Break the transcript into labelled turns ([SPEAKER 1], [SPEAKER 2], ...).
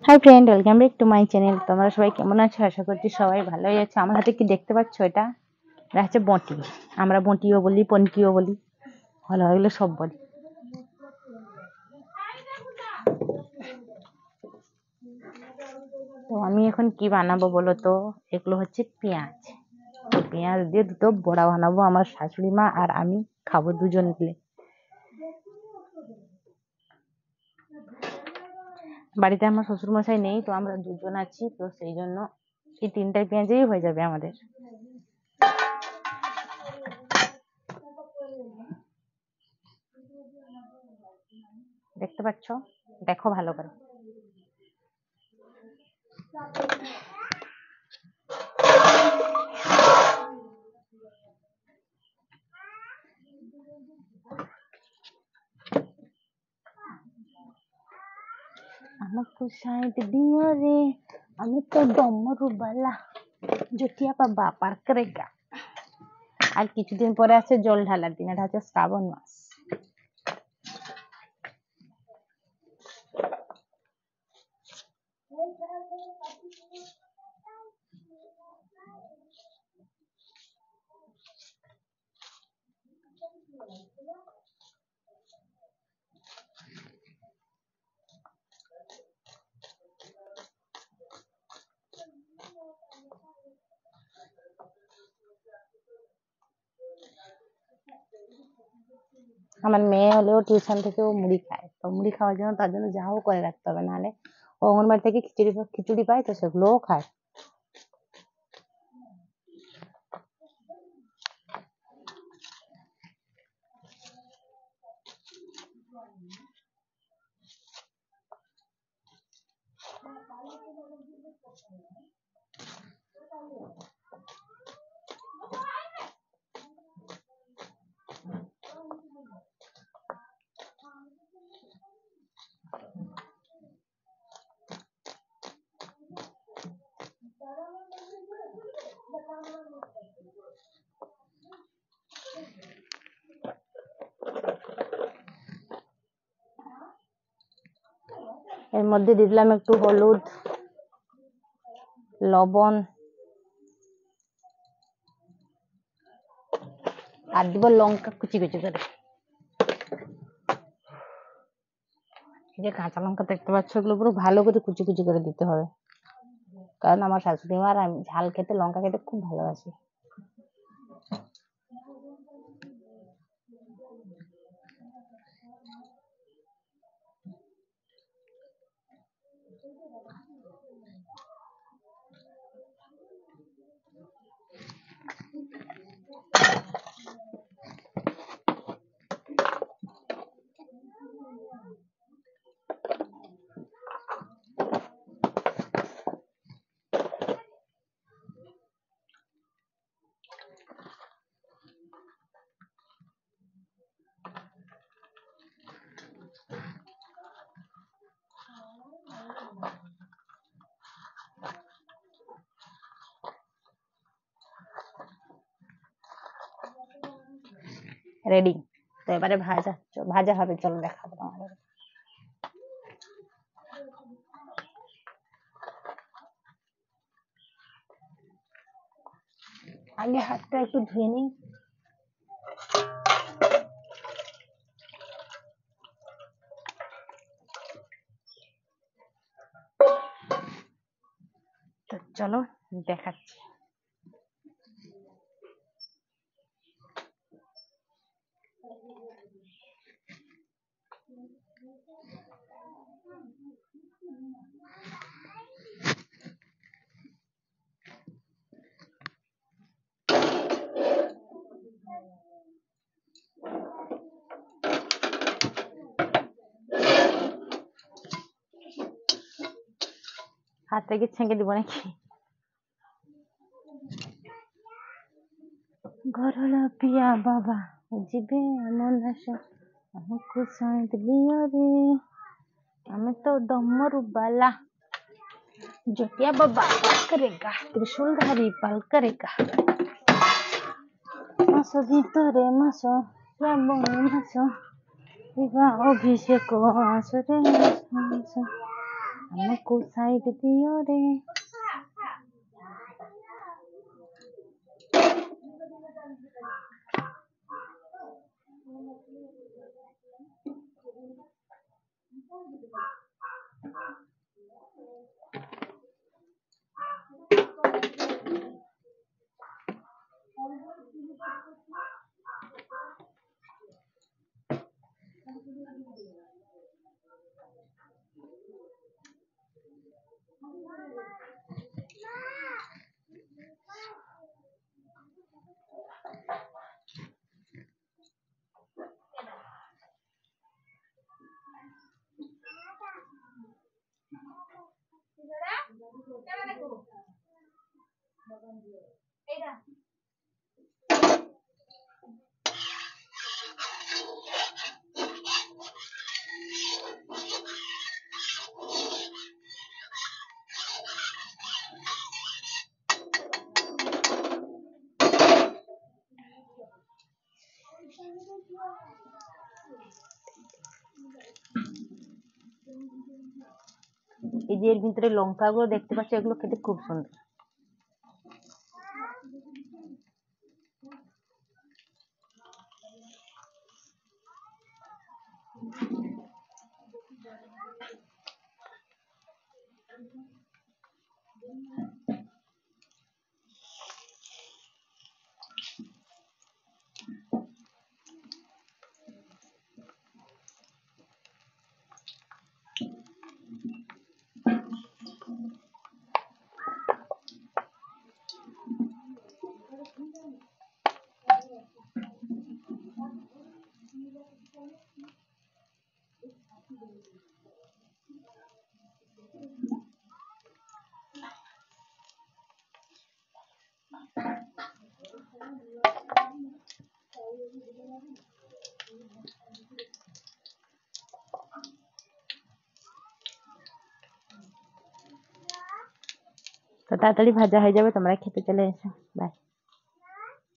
[SPEAKER 1] Hi friend, welcome back to my channel. তোমরা সবাই কেমন আছো? আশা করছি সবাই ভালোই আছো। আমার হাতে কি দেখতে পাচ্ছ? এটা হচ্ছে বঁটি। আমরা বঁটিও বলি, পনকিও বলি, ভালো হইলে সব বলি। তো আমি এখন কি বানাবো বলো তো? এগুলো হচ্ছে পেঁয়াজ। পেঁয়াজ দিয়ে দুটো বড়া বানাবো, আমার শাশুড়ি মা আর আমি খাবো দুজন মিলে। বাড়িতে আমার শ্বশুর মশাই নেই, তো আমরা দুজন আছি, তো সেই জন্য এই তিনটাই পেঁয়াজেই হয়ে যাবে আমাদের। দেখতে পাচ্ছ? দেখো ভালো করে। আমাকে সাইড দিও রে, আমি তো ডমরু বালা, জটিয়া বাবা পার করেগা। আর কিছুদিন পরে আছে জল ঢালার দিন, এটা হচ্ছে শ্রাবণ মাস। আমার মেয়ে হলেও টিউশন থেকেও মুড়ি খায়, তো মুড়ি খাওয়ার জন্য তার জন্য যাও করে রাখতে হবে, নাহলে ও অঙ্গনবাড়ি থেকে খিচুড়ি পায়, তো সেগুলোও খায়। এর মধ্যে দিয়ে দিলাম একটু হলুদ, লবণ, আর দিব লঙ্কা কুচি কুচি করে। এই যে কাঁচা লঙ্কা দেখতে পাচ্ছ, এগুলো পুরো ভালো করে কুচি কুচি করে দিতে হবে, কারণ আমার শাশুড়ি মা আর আমি ঝাল খেতে, লঙ্কা খেতে খুব ভালোবাসি। রেডি। তো এবারে ভাজা হবে, চলো দেখাবো তোমাদের। আগে হাতটা একটু ধুয়ে নিই। তো চলো দেখাচ্ছি। হাত থেকে ছেঁকে দিব নাকি? ঘরলা পিয়া বাবা জিবে এমন আসো, আমাকে সাইড দিও রে, আমি তো ডমরু বালা, জটিয়া বাবা পার করেগা, ত্রিশূলধারী পাল করেগা। মাসো ভিতরে মাসো, শ্রাবণ মাসো, বিবাহ অভিষেক আসরে মাসো। हमको साइड दियो रे। এই যে এর ভিতরে লঙ্কাগুলো দেখতে পাচ্ছ, এগুলো খেতে খুব সুন্দর। তো তাড়াতাড়ি ভাজা হয়ে যাবে, তোমরা খেতে চলে এসো। বাই।